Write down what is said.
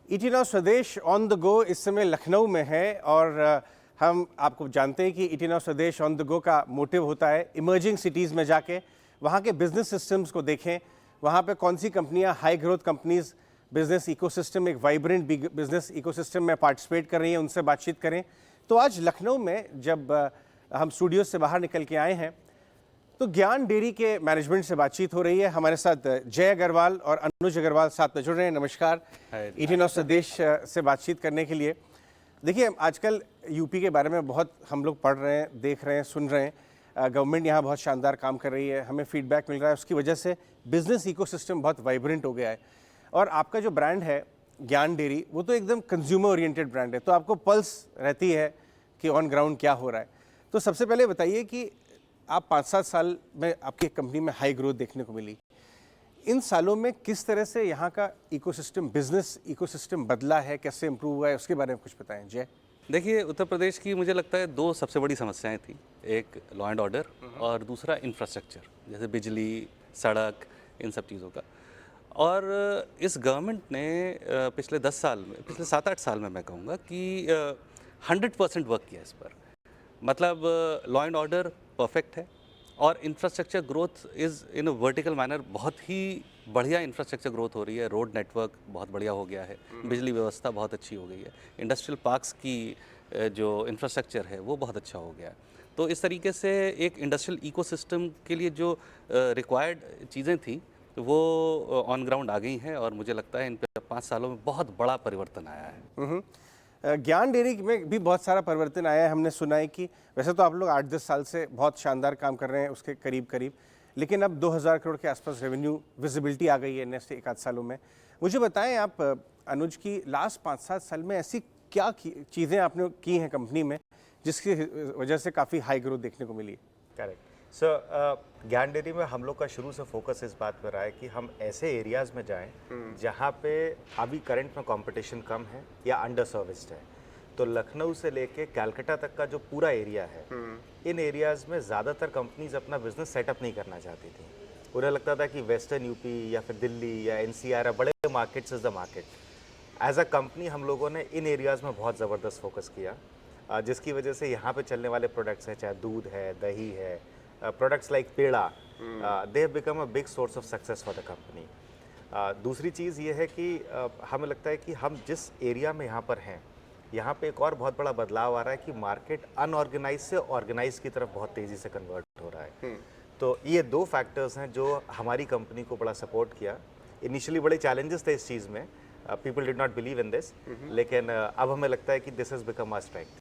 ET now स्वदेश on the go इस समय लखनऊ में है और हम आपको जानते हैं कि ईटी नाउ स्वदेश ऑन द गो का मोटिव होता है इमर्जिंग सिटीज़ में जाके वहाँ के बिजनेस सिस्टम्स को देखें, वहाँ पे कौन सी कंपनियाँ high growth companies business ecosystem एक वाइब्रेंट बिजनेस इकोसिस्टम में पार्टिसिपेट कर रही हैं, उनसे बातचीत करें। तो आज लखनऊ में जब हम स्टूडियो से बाहर निकल के आए हैं तो ज्ञान डेयरी के मैनेजमेंट से बातचीत हो रही है। हमारे साथ जय अग्रवाल और अनुज अग्रवाल साथ में जुड़ रहे हैं। नमस्कार। ईटी नाउ स्वदेश से बातचीत करने के लिए। देखिए, आजकल यूपी के बारे में बहुत हम लोग पढ़ रहे हैं, देख रहे हैं, सुन रहे हैं। गवर्नमेंट यहाँ बहुत शानदार काम कर रही है, हमें फीडबैक मिल रहा है, उसकी वजह से बिजनेस इकोसिस्टम बहुत वाइब्रेंट हो गया है। और आपका जो ब्रांड है ज्ञान डेयरी, वो तो एकदम कंज्यूमर ओरिएंटेड ब्रांड है, तो आपको पल्स रहती है कि ऑन ग्राउंड क्या हो रहा है। तो सबसे पहले बताइए कि आप 5-7 साल में आपकी कंपनी में हाई ग्रोथ देखने को मिली। इन सालों में किस तरह से यहाँ का इकोसिस्टम, बिजनेस इकोसिस्टम बदला है, कैसे इम्प्रूव हुआ है, उसके बारे में कुछ बताएं। जय। देखिए, उत्तर प्रदेश की मुझे लगता है दो सबसे बड़ी समस्याएं थी। एक लॉ एंड ऑर्डर और दूसरा इंफ्रास्ट्रक्चर, जैसे बिजली, सड़क, इन सब चीज़ों का। और इस गवर्नमेंट ने पिछले 10 साल में, पिछले 7-8 साल में मैं कहूँगा कि 100% वर्क किया इस पर। मतलब लॉ एंड ऑर्डर परफेक्ट है और infrastructure growth is in a vertical manner, बहुत ही बढ़िया इंफ्रास्ट्रक्चर ग्रोथ हो रही है। रोड नेटवर्क बहुत बढ़िया हो गया है, बिजली व्यवस्था बहुत अच्छी हो गई है, इंडस्ट्रियल पार्क्स की जो इंफ्रास्ट्रक्चर है वो बहुत अच्छा हो गया है। तो इस तरीके से एक इंडस्ट्रियल इकोसिस्टम के लिए जो रिक्वायर्ड चीज़ें थी वो ऑन ग्राउंड आ गई हैं और मुझे लगता है इन 5 सालों में बहुत बड़ा परिवर्तन आया है। ज्ञान डेयरी में भी बहुत सारा परिवर्तन आया है। हमने सुना है कि वैसे तो आप लोग 8-10 साल से बहुत शानदार काम कर रहे हैं, उसके करीब करीब, लेकिन अब 2000 करोड़ के आसपास रेवेन्यू विजिबिलिटी आ गई है नेक्स्ट 1-8 सालों में। मुझे बताएं आप अनुज की लास्ट 5-7 साल में ऐसी क्या चीज़ें आपने की हैं कंपनी में जिसकी वजह से काफ़ी हाई ग्रोथ देखने को मिली है? Correct sir. ज्ञान डेयरी में हम लोग का शुरू से फोकस इस बात पर रहा है कि हम ऐसे एरियाज़ में जाएं जहां पे अभी करंट में कंपटीशन कम है या अंडर सर्विस्ड है। तो लखनऊ से लेके कलकत्ता तक का जो पूरा एरिया है, इन एरियाज़ में ज़्यादातर कंपनीज अपना बिजनेस सेटअप नहीं करना चाहती थी। उन्हें लगता था कि वेस्टर्न यूपी या फिर दिल्ली या एनसीआर बड़े markets is the market. As a company हम लोगों ने इन एरियाज़ में बहुत ज़बरदस्त फोकस किया, जिसकी वजह से यहाँ पे चलने वाले प्रोडक्ट्स हैं, चाहे दूध है, दही है, products like peda, they have become a big source of success for the company. दूसरी चीज़ ये है कि हमें लगता है कि हम जिस एरिया में यहाँ पर हैं, यहाँ पे एक और बहुत बड़ा बदलाव आ रहा है कि मार्केट अनऑर्गेनाइज से ऑर्गेनाइज की तरफ बहुत तेज़ी से कन्वर्ट हो रहा है। तो ये दो फैक्टर्स हैं जो हमारी कंपनी को बड़ा सपोर्ट किया। इनिशियली बड़े चैलेंजेस थे इस चीज़ में, people did not believe in this, लेकिन अब हमें लगता है कि this has become our strength.